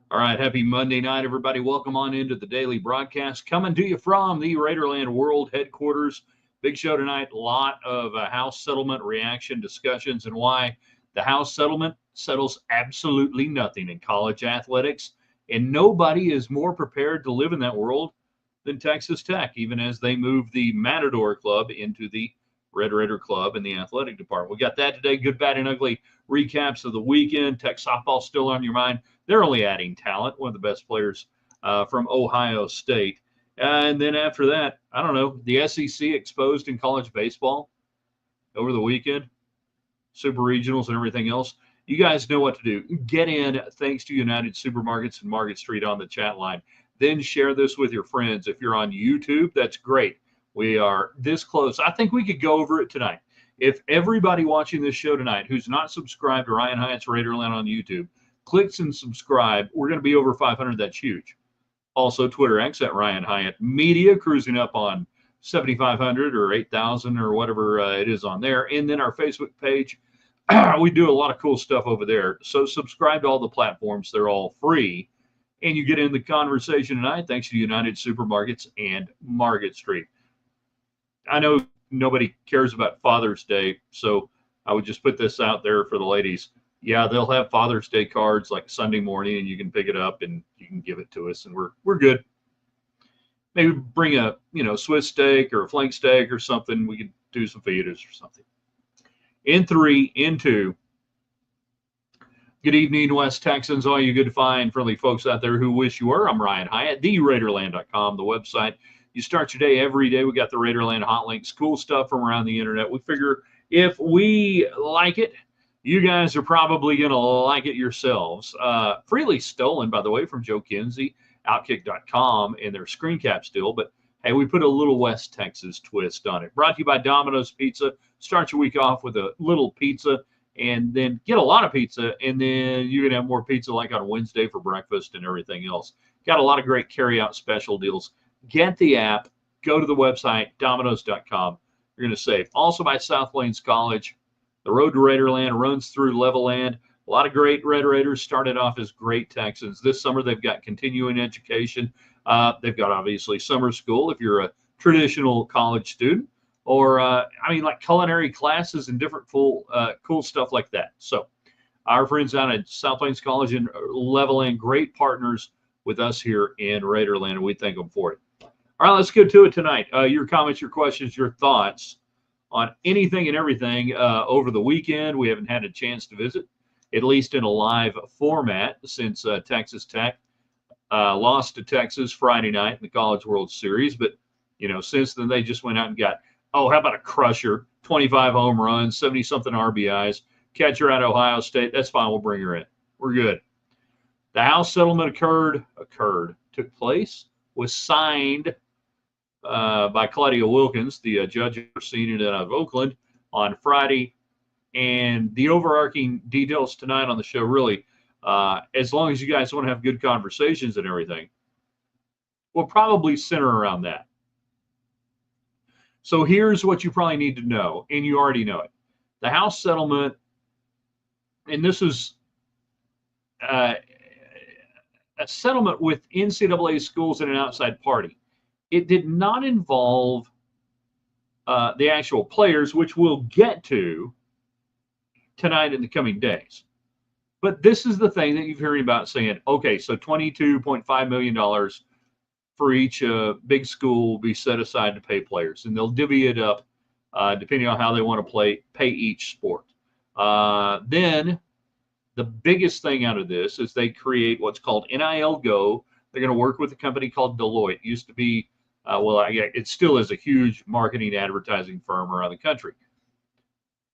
All right, happy Monday night, everybody. Welcome on into the daily broadcast. Coming to you from the Raiderland World headquarters. Big show tonight. A lot of House settlement reaction discussions and why the House settlement settles absolutely nothing in college athletics. And nobody is more prepared to live in that world than Texas Tech, even as they move the Matador Club into the Red Raider Club in the athletic department. We got that today. Good, bad, and ugly recaps of the weekend. Tech softball still on your mind. They're only adding talent. One of the best players from Ohio State. And then after that, I don't know, the SEC exposed in college baseball over the weekend, super regionals and everything else. You guys know what to do. Get in thanks to United Supermarkets and Market Street on the chat line. Then share this with your friends. If you're on YouTube, that's great. We are this close. I think we could go over it tonight. If everybody watching this show tonight who's not subscribed to Ryan Hyatt's Raiderland on YouTube clicks and subscribe, we're going to be over 500. That's huge. Also, Twitter X at Ryan Hyatt Media, cruising up on 7,500 or 8,000 or whatever it is on there. And then our Facebook page. We do a lot of cool stuff over there. So subscribe to all the platforms. They're all free. And you get in the conversation tonight thanks to United Supermarkets and Market Street. I know nobody cares about Father's Day, so I would just put this out there for the ladies. Yeah, they'll have Father's Day cards like Sunday morning, and you can pick it up and you can give it to us, and we're good. Maybe bring a Swiss steak or a flank steak or something. We could do some fajitas or something. In 3, in 2. Good evening, West Texans, all you good, fine, friendly folks out there who wish you were. I'm Ryan Hyatt, theraiderland.com, the website. You start your day every day. We got the Raiderland hot links, cool stuff from around the internet. We figure if we like it, you guys are probably going to like it yourselves. Freely stolen, by the way, from Joe Kinsey, Outkick.com, and their screen cap still. But, hey, we put a little West Texas twist on it. Brought to you by Domino's Pizza. Start your week off with a little pizza and then get a lot of pizza, and then you're going to have more pizza like on Wednesday for breakfast and everything else. Got a lot of great carry-out special deals. Get the app. Go to the website, Domino's.com. You're going to save. Also by South Plains College. The road to Raiderland runs through Levelland. A lot of great Red Raiders started off as great Texans. This summer they've got continuing education. They've got obviously summer school if you're a traditional college student, or like culinary classes and different cool stuff like that. So our friends down at South Plains College and Levelland, great partners with us here in Raiderland, and we thank them for it. All right, let's get to it tonight. Your comments, your questions, your thoughts on anything and everything over the weekend. We haven't had a chance to visit, at least in a live format, since Texas Tech lost to Texas Friday night in the College World Series. But, since then they just went out and got, how about a crusher, 25 home runs, 70-something RBIs, catcher out of Ohio State. That's fine. We'll bring her in. We're good. The House settlement took place, was signed by Claudia Wilkins, the judge overseeing it out of Oakland, on Friday. And the overarching details tonight on the show, really, as long as you guys want to have good conversations and everything, will probably center around that. So here's what you probably need to know, and you already know it. The House settlement, and this is a settlement with NCAA schools and an outside party. It did not involve the actual players, which we'll get to tonight in the coming days. But this is the thing that you've heard about saying, okay, so $22.5 million for each big school will be set aside to pay players, and they'll divvy it up depending on how they want to pay each sport. Then the biggest thing out of this is they create what's called NIL Go. They're going to work with a company called Deloitte. It used to be, it still is a huge marketing advertising firm around the country.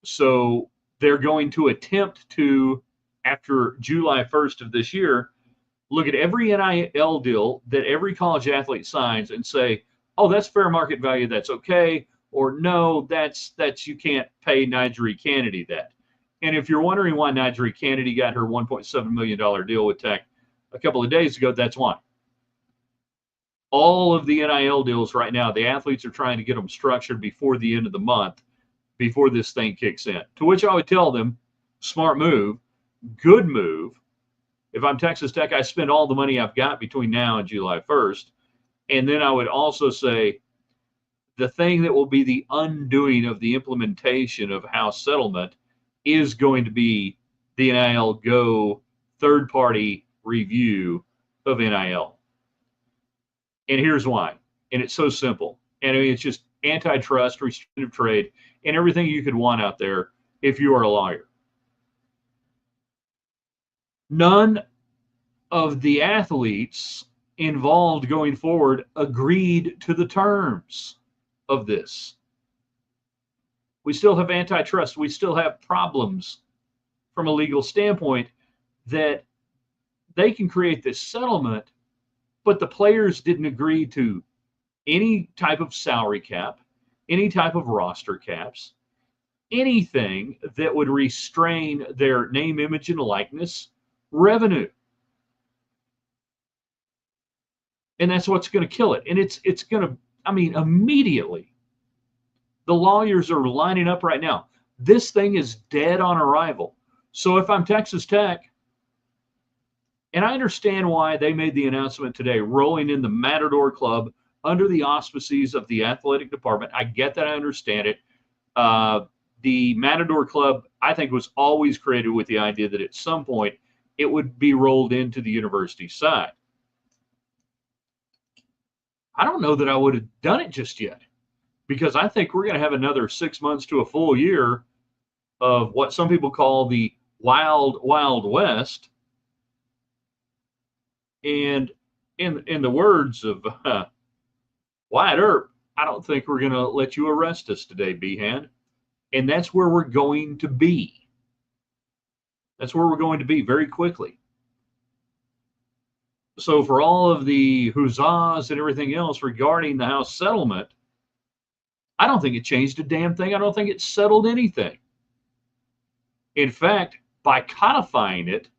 So they're going to attempt to, after July 1st of this year, look at every NIL deal that every college athlete signs and say, oh, that's fair market value, that's okay, or no, that's you can't pay Nigeri Kennedy that. And if you're wondering why Nigeri Kennedy got her $1.7 million deal with Tech a couple of days ago, that's why. All of the NIL deals right now, the athletes are trying to get them structured before the end of the month, before this thing kicks in. To which I would tell them, smart move, good move, If I'm Texas Tech, I spend all the money I've got between now and July 1st. And then I would also say the thing that will be the undoing of the implementation of House settlement is going to be the NIL Go third-party review of NIL. And here's why. And it's so simple. And I mean, it's just antitrust, restrictive trade, and everything you could want out there if you are a lawyer. None of the athletes involved going forward agreed to the terms of this. We still have antitrust. We still have problems from a legal standpoint that they can create this settlement, but the players didn't agree to any type of salary cap, any type of roster caps, anything that would restrain their name, image, and likeness revenue. And that's what's going to kill it. And it's going to, I mean, immediately, the lawyers are lining up right now. This thing is dead on arrival. So if I'm Texas Tech, and I understand why they made the announcement today, rolling in the Matador Club under the auspices of the athletic department. I get that. I understand it. The Matador Club, I think, was always created with the idea that at some point it would be rolled into the university side. I don't know that I would have done it just yet, because I think we're going to have another 6 months to a full year of what some people call the wild, wild west. And in the words of Wyatt Earp, I don't think we're going to let you arrest us today, Behan. And that's where we're going to be. That's where we're going to be very quickly. So for all of the huzzahs and everything else regarding the House settlement, I don't think it changed a damn thing. I don't think it settled anything. In fact, by codifying it,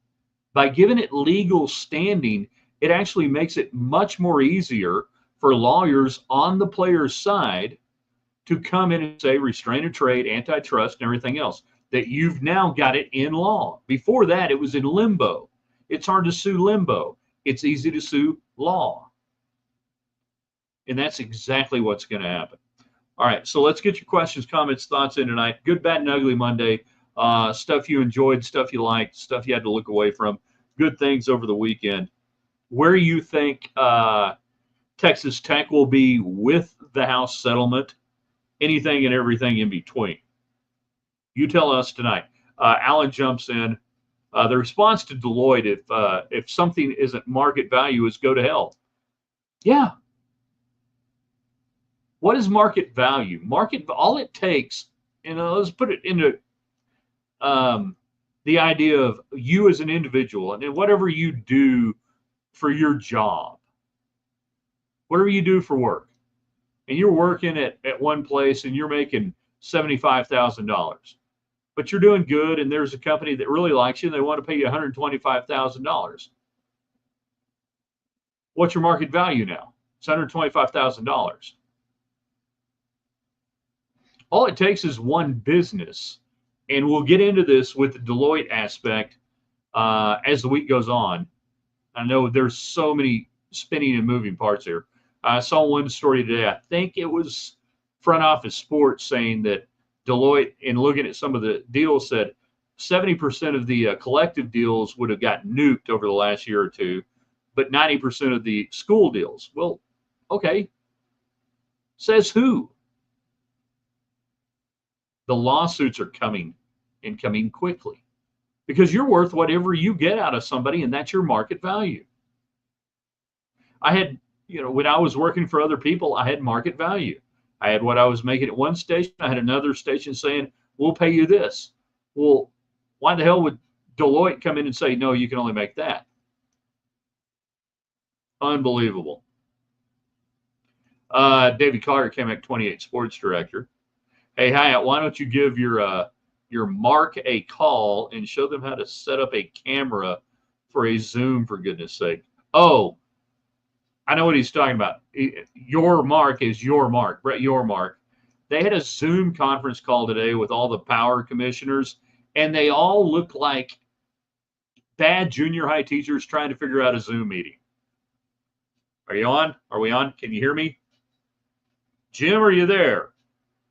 by giving it legal standing, it actually makes it much more easier for lawyers on the player's side to come in and say restraint of trade, antitrust, and everything else, that you've now got it in law. Before that, it was in limbo. It's hard to sue limbo. It's easy to sue law. And that's exactly what's going to happen. All right, so let's get your questions, comments, thoughts in tonight. Good, bad, and ugly Monday. Stuff you enjoyed, stuff you liked, stuff you had to look away from, good things over the weekend. Where you think Texas Tech will be with the House settlement, anything and everything in between. You tell us tonight. Alan jumps in. The response to Deloitte, if something isn't market value, is go to hell. Yeah. What is market value? All it takes, let's put it into the idea of you as an individual and whatever you do for your job, whatever you do for work, and you're working at one place and you're making $75,000, but you're doing good and there's a company that really likes you and they want to pay you $125,000. What's your market value now? It's $125,000. All it takes is one business, and we'll get into this with the Deloitte aspect as the week goes on. I know there's so many spinning and moving parts here. I saw one story today. I think it was Front Office Sports saying that Deloitte, in looking at some of the deals, said 70% of the collective deals would have gotten nuked over the last year or two, but 90% of the school deals. Well, okay. Says who? The lawsuits are coming, and coming quickly, because you're worth whatever you get out of somebody, and that's your market value. I had, when I was working for other people, I had market value. I had what I was making at one station. I had another station saying, we'll pay you this. Well, why the hell would Deloitte come in and say, no, you can only make that? Unbelievable. David Collier came at 28 sports director. Hey, Hyatt, why don't you give your Mark a call and show them how to set up a camera for a Zoom, for goodness sake. Oh, I know what he's talking about. Your Mark is your Mark, Brett Yormark. They had a Zoom conference call today with all the power commissioners, and they all look like bad junior high teachers trying to figure out a Zoom meeting. Are you on? Are we on? Can you hear me? Jim, are you there?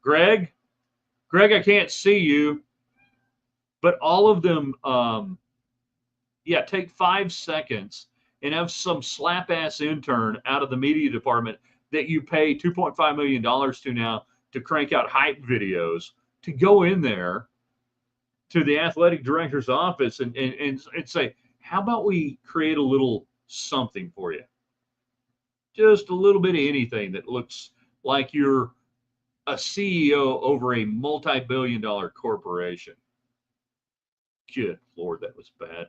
Greg? Greg, I can't see you. But all of them, take 5 seconds and have some slap ass intern out of the media department that you pay $2.5 million to now to crank out hype videos to go in there to the athletic director's office and say, how about we create a little something for you? Just a little bit of anything that looks like you're a CEO over a multi-billion-dollar corporation. Good Lord, that was bad.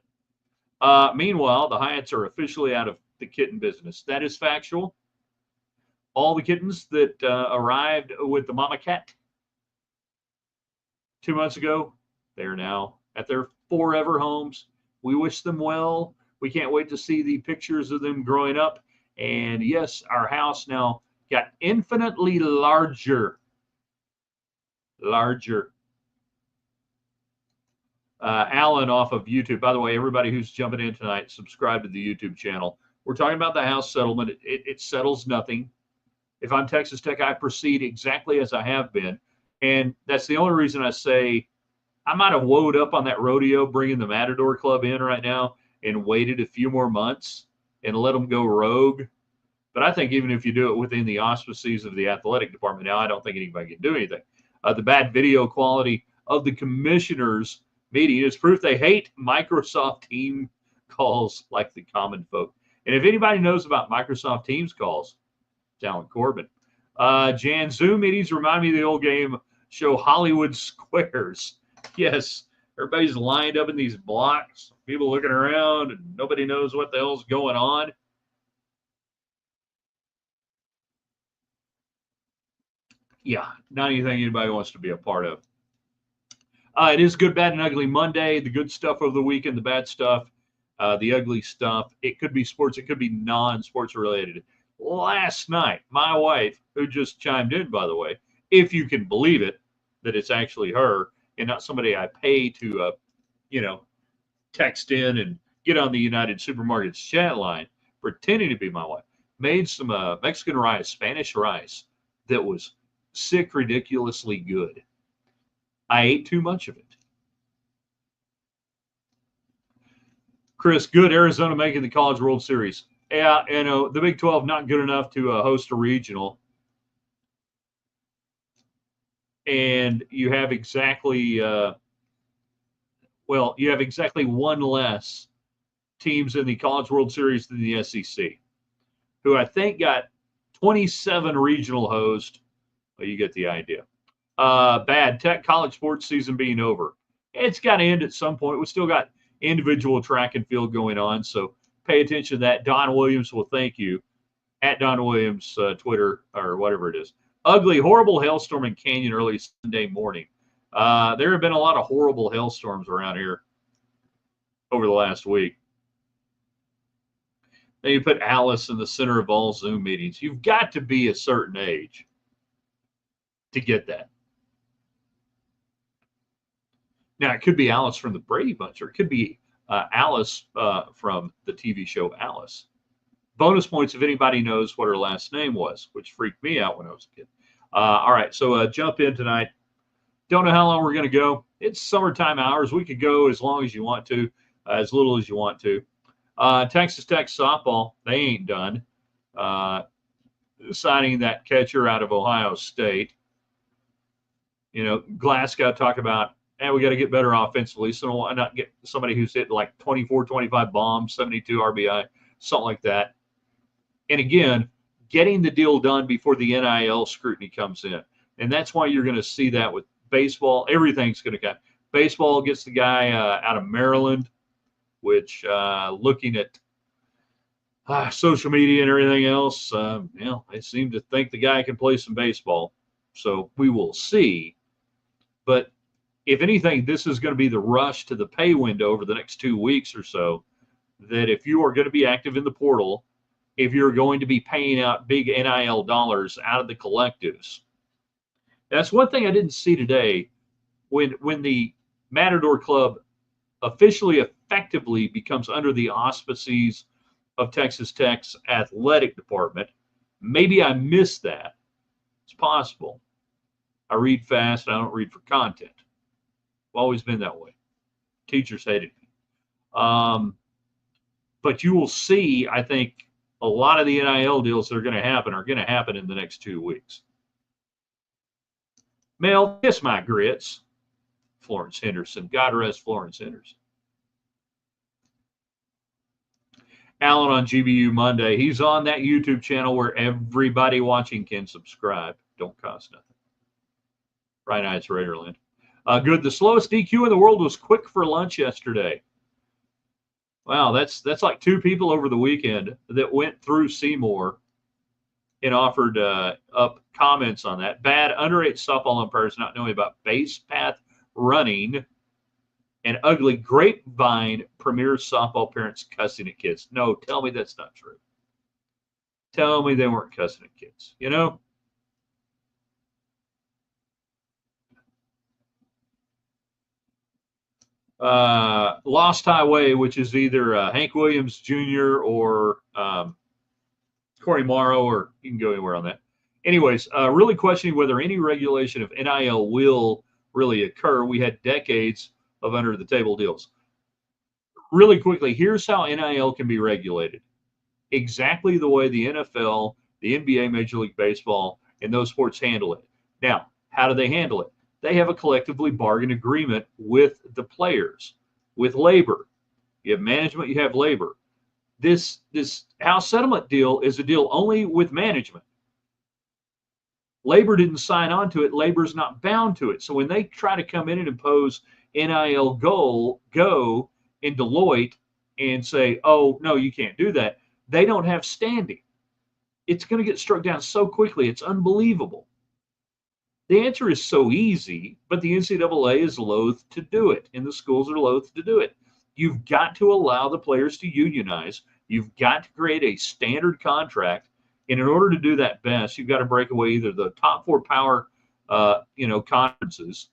Meanwhile, the Hyatts are officially out of the kitten business. That is factual. All the kittens that arrived with the mama cat 2 months ago, they are now at their forever homes. We wish them well. We can't wait to see the pictures of them growing up. And yes, our house now got infinitely larger. Alan off of YouTube. By the way, everybody who's jumping in tonight, subscribe to the YouTube channel. We're talking about the house settlement. It settles nothing. If I'm Texas Tech, I proceed exactly as I have been. And that's the only reason I say I might have woed up on that rodeo bringing the Matador Club in right now and waited a few more months and let them go rogue. But I think even if you do it within the auspices of the athletic department now, I don't think anybody can do anything. The bad video quality of the commissioners' meeting is proof they hate Microsoft Team calls like the common folk. And if anybody knows about Microsoft Teams calls, it's Alan Corbin. Jan, Zoom meetings remind me of the old game show Hollywood Squares. Yes, everybody's lined up in these blocks, people looking around, and nobody knows what the hell's going on. Yeah, not anything anybody wants to be a part of. It is Good, Bad, and Ugly Monday. The good stuff of the weekend, the bad stuff, the ugly stuff. It could be sports. It could be non-sports related. Last night, my wife, who just chimed in, by the way, if you can believe it, that it's actually her and not somebody I pay to, text in and get on the United Supermarkets chat line, pretending to be my wife, made some Mexican rice, Spanish rice, that was sick, ridiculously good. I ate too much of it. Chris, good. Arizona making the College World Series. Yeah, the Big 12 not good enough to host a regional. And you have exactly, one less teams in the College World Series than the SEC, who I think got 27 regional hosts. Well, you get the idea. Bad Tech college sports season being over. It's got to end at some point. We still got individual track and field going on, so pay attention to that. Don Williams will thank you at Don Williams Twitter or whatever it is. Ugly, horrible hailstorm in Canyon early Sunday morning. There have been a lot of horrible hailstorms around here over the last week. Then you put Alice in the center of all Zoom meetings. You've got to be a certain age to get that. Now, it could be Alice from the Brady Bunch, or it could be Alice from the TV show Alice. Bonus points if anybody knows what her last name was, which freaked me out when I was a kid. All right, so jump in tonight. Don't know how long we're going to go. It's summertime hours. We could go as long as you want to, as little as you want to. Texas Tech softball, they ain't done. Signing that catcher out of Ohio State. Glasgow talked about, we got to get better offensively, so why not get somebody who's hit like 24, 25 bombs, 72 RBI, something like that. And again, getting the deal done before the NIL scrutiny comes in. And that's why you're going to see that with baseball. Everything's going to come. Baseball gets the guy out of Maryland, which looking at social media and everything else, they seem to think the guy can play some baseball. So we will see. But if anything, this is going to be the rush to the pay window over the next 2 weeks or so, that if you are going to be active in the portal, if you're going to be paying out big NIL dollars out of the collectives. That's one thing I didn't see today when the Matador Club officially effectively becomes under the auspices of Texas Tech's athletic department. Maybe I missed that. It's possible. I read fast. I don't read for content. I've always been that way. Teachers hated me. But you will see, I think, a lot of the NIL deals that are going to happen in the next 2 weeks. Mel, kiss my grits. Florence Henderson. God rest Florence Henderson. Alan on GBU Monday. He's on that YouTube channel where everybody watching can subscribe. Don't cost nothing. Right now it's Raiderland. Good. The slowest DQ in the world was quick for lunch yesterday. Wow, that's like 2 people over the weekend that went through Seymour and offered up comments on that. Bad underage softball umpires not knowing about base path running, and ugly grapevine premier softball parents cussing at kids. No, tell me that's not true. Tell me they weren't cussing at kids. You know? Lost Highway, which is either Hank Williams Jr. or Corey Morrow, or you can go anywhere on that. Anyways, really questioning whether any regulation of NIL will really occur. We had decades of under-the-table deals. Really quickly, here's how NIL can be regulated. Exactly the way the NFL, the NBA, Major League Baseball, and those sports handle it. Now, how do they handle it? They have a collectively bargained agreement with the players, with labor. You have management, you have labor. This house settlement deal is a deal only with management. Labor didn't sign on to it. Labor's not bound to it. So when they try to come in and impose NIL go in Deloitte and say, oh, no, you can't do that, they don't have standing. It's going to get struck down so quickly. It's unbelievable. The answer is so easy, but the NCAA is loath to do it, and the schools are loath to do it. You've got to allow the players to unionize. You've got to create a standard contract. And in order to do that best, you've got to break away either the top 4 power, conferences,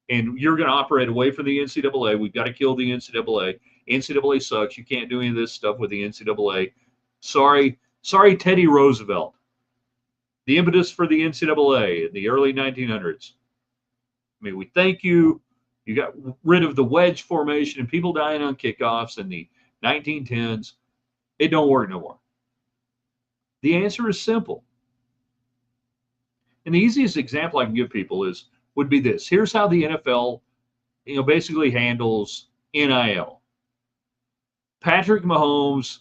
and you're going to operate away from the NCAA. We've got to kill the NCAA. NCAA sucks. You can't do any of this stuff with the NCAA. Sorry, Teddy Roosevelt. The impetus for the NCAA in the early 1900s. I mean, we thank you. You got rid of the wedge formation and people dying on kickoffs in the 1910s. It don't work no more. The answer is simple. And the easiest example I can give people would be this. Here's how the NFL, basically handles NIL. Patrick Mahomes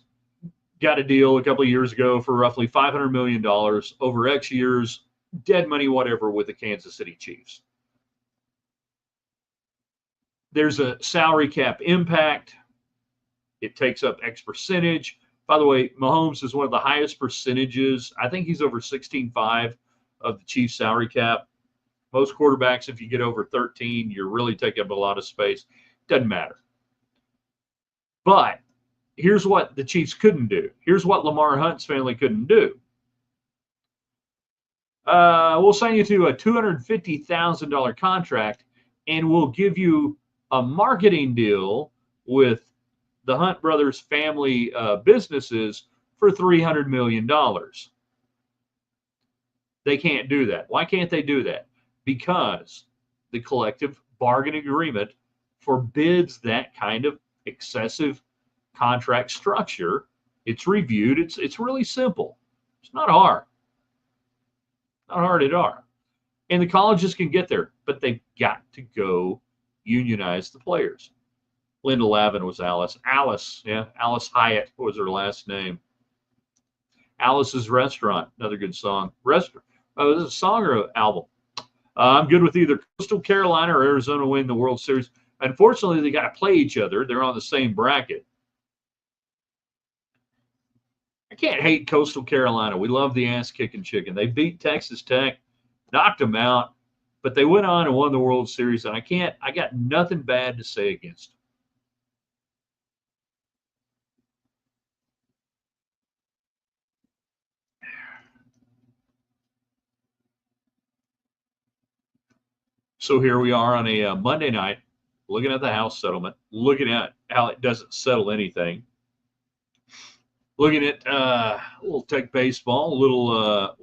got a deal a couple of years ago for roughly $500 million over X years, dead money, whatever, with the Kansas City Chiefs. There's a salary cap impact. It takes up X percentage. By the way, Mahomes is one of the highest percentages. I think he's over 16.5 of the Chiefs salary cap. Most quarterbacks, if you get over 13, you're really taking up a lot of space. Doesn't matter. But here's what the Chiefs couldn't do. Here's what Lamar Hunt's family couldn't do. We'll sign you to a $250,000 contract, and we'll give you a marketing deal with the Hunt brothers' family businesses for $300 million. They can't do that. Why can't they do that? Because the collective bargaining agreement forbids that kind of excessive contract structure. It's reviewed. It's really simple. It's not hard. Not hard at all. And the colleges can get there, but they've got to go unionize the players. Linda Lavin was Alice. Alice Hyatt was her last name. Alice's Restaurant, another good song. Restaurant. Oh, is it a song or an album? I'm good with either Coastal Carolina or Arizona win the World Series. Unfortunately, they got to play each other. They're on the same bracket. I can't hate Coastal Carolina. We love the ass-kicking chicken. They beat Texas Tech, knocked them out, but they went on and won the World Series, and I got nothing bad to say against them. So here we are on a Monday night, looking at the House settlement, looking at how it doesn't settle anything, looking at a little tech baseball, a little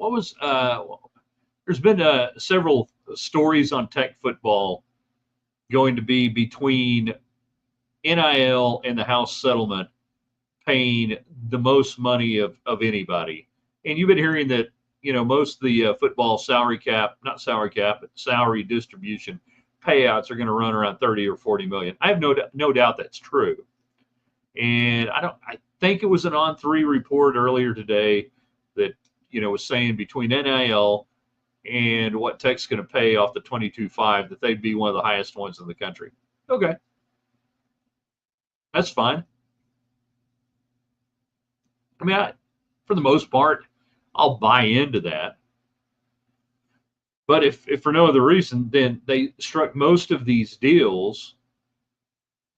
there's been several stories on tech football going to be between NIL and the House settlement paying the most money of anybody. And you've been hearing that, most of the football salary distribution payouts are going to run around 30 or 40 million. I have no doubt that's true. And I think it was an On3 report earlier today that, was saying between NIL and what Tech's going to pay off the 22.5 that they'd be one of the highest ones in the country. Okay. That's fine. I mean, for the most part, I'll buy into that. But if for no other reason, then they struck most of these deals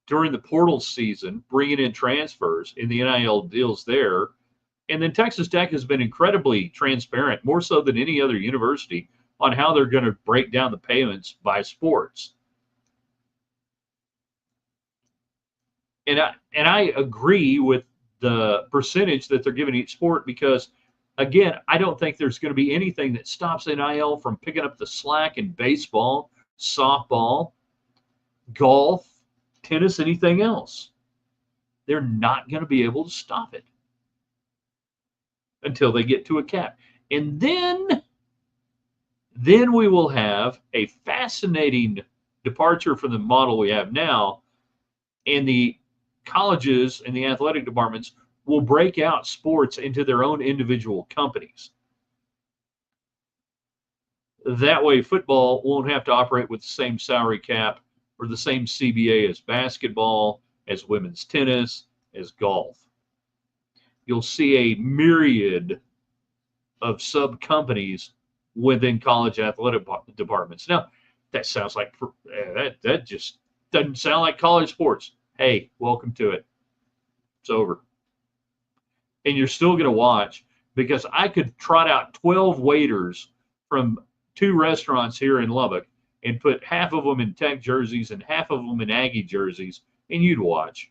during the portal season, bringing in transfers in the NIL deals there. And then Texas Tech has been incredibly transparent, more so than any other university, on how they're going to break down the payments by sports. And I agree with the percentage that they're giving each sport because, again, I don't think there's going to be anything that stops NIL from picking up the slack in baseball, softball, golf, tennis, anything else. They're not going to be able to stop it until they get to a cap. And then we will have a fascinating departure from the model we have now, and the colleges and the athletic departments will break out sports into their own individual companies. That way, football won't have to operate with the same salary cap or the same CBA as basketball, as women's tennis, as golf. You'll see a myriad of sub-companies within college athletic departments. Now, that sounds like that just doesn't sound like college sports. Hey, welcome to it. It's over. And you're still going to watch, because I could trot out 12 waiters from 2 restaurants here in Lubbock and put half of them in Tech jerseys and half of them in Aggie jerseys, and you'd watch.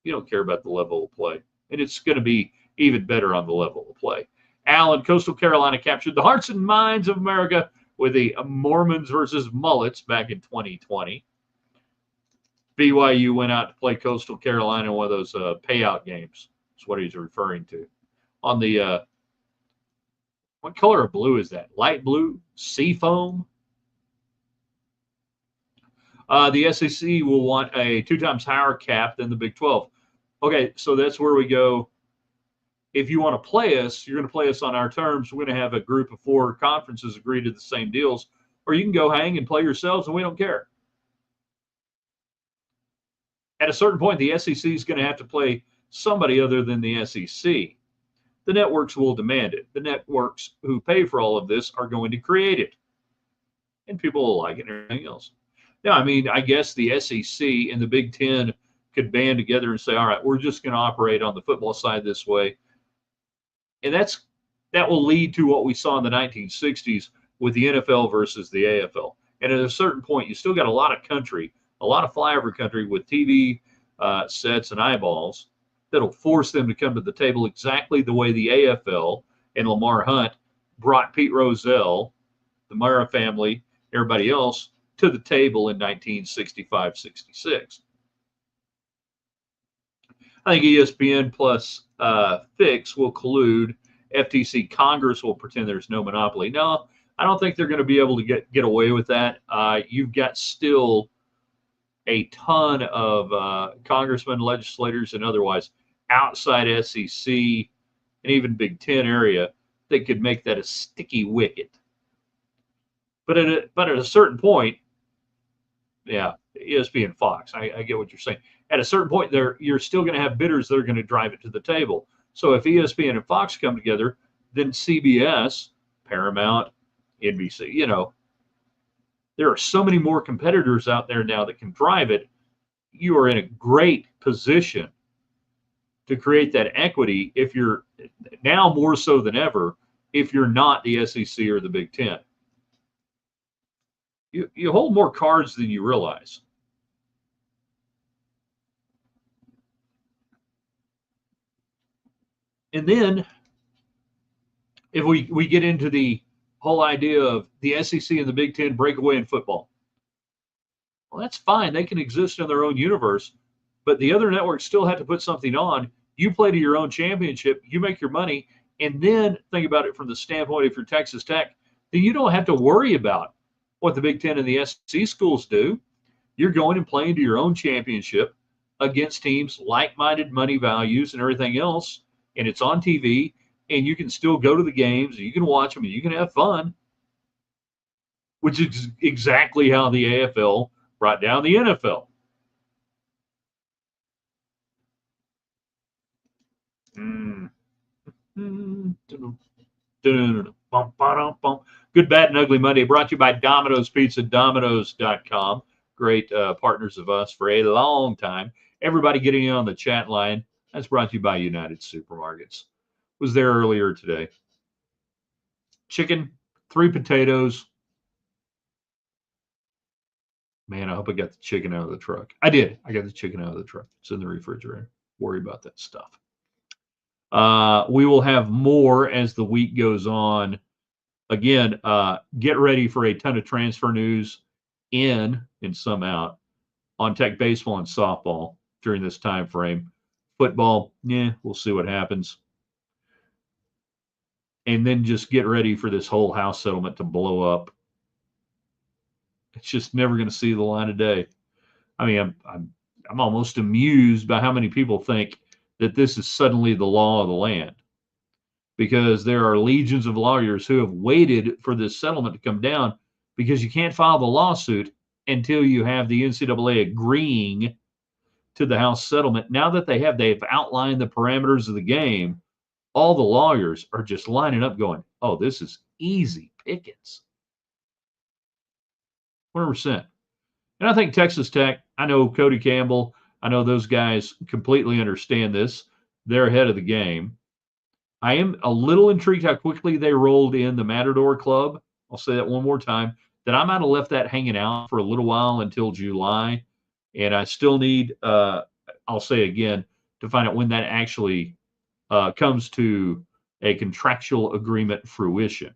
You don't care about the level of play. And it's going to be even better on the level of play. Allen, Coastal Carolina captured the hearts and minds of America with the Mormons versus Mullets back in 2020. BYU went out to play Coastal Carolina in one of those payout games. That's what he's referring to. On the, what color of blue is that? Light blue? Seafoam? The SEC will want a 2 times higher cap than the Big 12. Okay, so that's where we go. If you want to play us, you're going to play us on our terms. We're going to have a group of 4 conferences agree to the same deals, or you can go hang and play yourselves, and we don't care. At a certain point, the SEC is going to have to play somebody other than the SEC. The networks will demand it. The networks who pay for all of this are going to create it. And people will like it and everything else. Now, I mean, I guess the SEC and the Big Ten could band together and say, all right, we're just going to operate on the football side this way. And that will lead to what we saw in the 1960s with the NFL versus the AFL. And at a certain point, you still got a lot of country, a lot of flyover country with TV sets and eyeballs that'll force them to come to the table exactly the way the AFL and Lamar Hunt brought Pete Rozelle, the Mara family, everybody else to the table in 1965-66. I think ESPN plus Fix will collude. FTC Congress will pretend there's no monopoly. No, I don't think they're going to be able to get away with that. You've got still a ton of congressmen, legislators, and otherwise outside SEC and even Big Ten area that could make that a sticky wicket. But at a certain point, yeah, ESPN Fox, I get what you're saying. At a certain point, you're still going to have bidders that are going to drive it to the table. So if ESPN and Fox come together, then CBS, Paramount, NBC, there are so many more competitors out there now that can drive it. You are in a great position to create that equity if you're now more so than ever, if you're not the SEC or the Big Ten. You hold more cards than you realize. And then if we get into the whole idea of the SEC and the Big Ten breakaway in football, well, that's fine. They can exist in their own universe, but the other networks still have to put something on. You play to your own championship, you make your money, and then think about it from the standpoint if you're Texas Tech, then you don't have to worry about what the Big Ten and the SEC schools do. You're going and playing to your own championship against teams like-minded, money values, and everything else, and it's on TV, and you can still go to the games, and you can watch them, and you can have fun, which is exactly how the AFL brought down the NFL. Good, Bad, and Ugly Monday brought to you by Domino's Pizza, Domino's.com. Great partners of us for a long time. Everybody getting in on the chat line. That's brought to you by United Supermarkets. Was there earlier today. Chicken, 3 potatoes. Man, I hope I got the chicken out of the truck. I did. I got the chicken out of the truck. It's in the refrigerator. Worry about that stuff. We will have more as the week goes on. Again, get ready for a ton of transfer news in and some out on Tech baseball and softball during this time frame. Football, we'll see what happens. And then just get ready for this whole house settlement to blow up. It's just never going to see the light of day. I mean, I'm almost amused by how many people think that this is suddenly the law of the land, because there are legions of lawyers who have waited for this settlement to come down, because you can't file the lawsuit until you have the NCAA agreeing to the house settlement. Now that they've outlined the parameters of the game, all the lawyers are just lining up going, oh, this is easy pickings. 100%. And I think Texas Tech, I know Cody Campbell, I know those guys completely understand this. They're ahead of the game. I am a little intrigued how quickly they rolled in the Matador Club. I'll say that one more time, that I might have left that hanging out for a little while until July. And I still need, I'll say again, to find out when that actually comes to a contractual agreement fruition.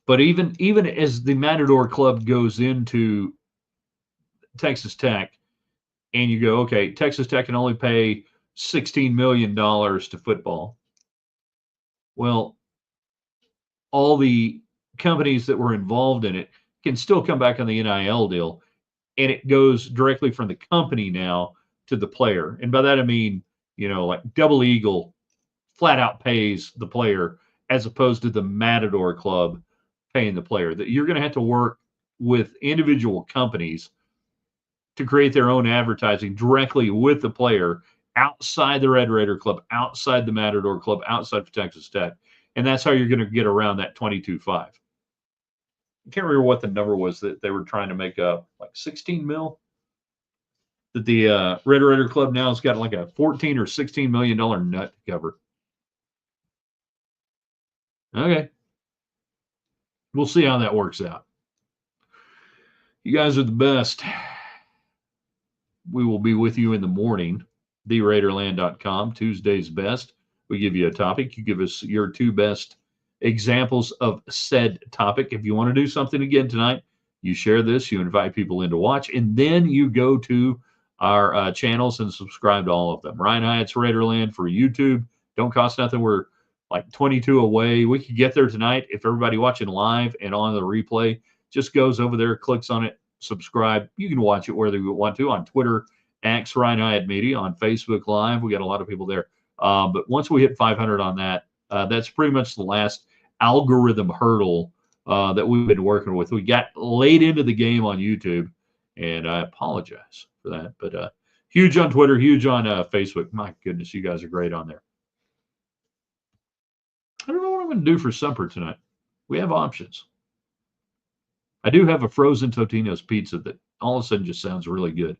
But even as the Matador Club goes into Texas Tech, and you go, okay, Texas Tech can only pay $16 million to football. Well, all the companies that were involved in it can still come back on the NIL deal, and it goes directly from the company now to the player. And by that I mean, like Double Eagle flat out pays the player as opposed to the Matador Club paying the player. That you're going to have to work with individual companies to create their own advertising directly with the player outside the Red Raider Club, outside the Matador Club, outside of Texas Tech. And that's how you're going to get around that 22.5. I can't remember what the number was that they were trying to make up, like 16 mil. That the Red Raider Club now has got like a $14 or $16 million nut to cover. Okay. We'll see how that works out. You guys are the best. We will be with you in the morning. TheRaiderland.com, Tuesday's best. We give you a topic. You give us your 2 best examples of said topic. If you want to do something again tonight, you share this, you invite people in to watch, and then you go to our channels and subscribe to all of them. Ryan Hyatt's Raiderland for YouTube. Don't cost nothing. We're like 22 away. We could get there tonight if everybody watching live and on the replay just goes over there, clicks on it, subscribe. You can watch it wherever you want to on Twitter, X Ryan Hyatt Media, on Facebook Live. We got a lot of people there. But once we hit 500 on that, that's pretty much the last algorithm hurdle that we've been working with. We got late into the game on YouTube, and I apologize for that. But huge on Twitter, huge on Facebook. My goodness, you guys are great on there. I don't know what I'm going to do for supper tonight. We have options. I do have a frozen Totino's pizza that all of a sudden just sounds really good.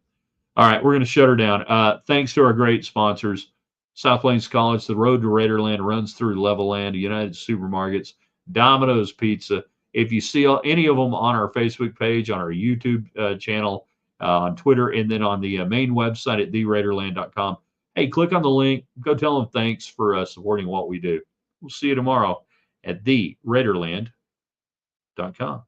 All right, we're going to shut her down. Thanks to our great sponsors, South Plains College, the road to Raiderland runs through Levelland, United Supermarkets, Domino's Pizza. If you see any of them on our Facebook page, on our YouTube channel, on Twitter, and then on the main website at theraiderland.com, hey, click on the link. Go tell them thanks for supporting what we do. We'll see you tomorrow at theraiderland.com.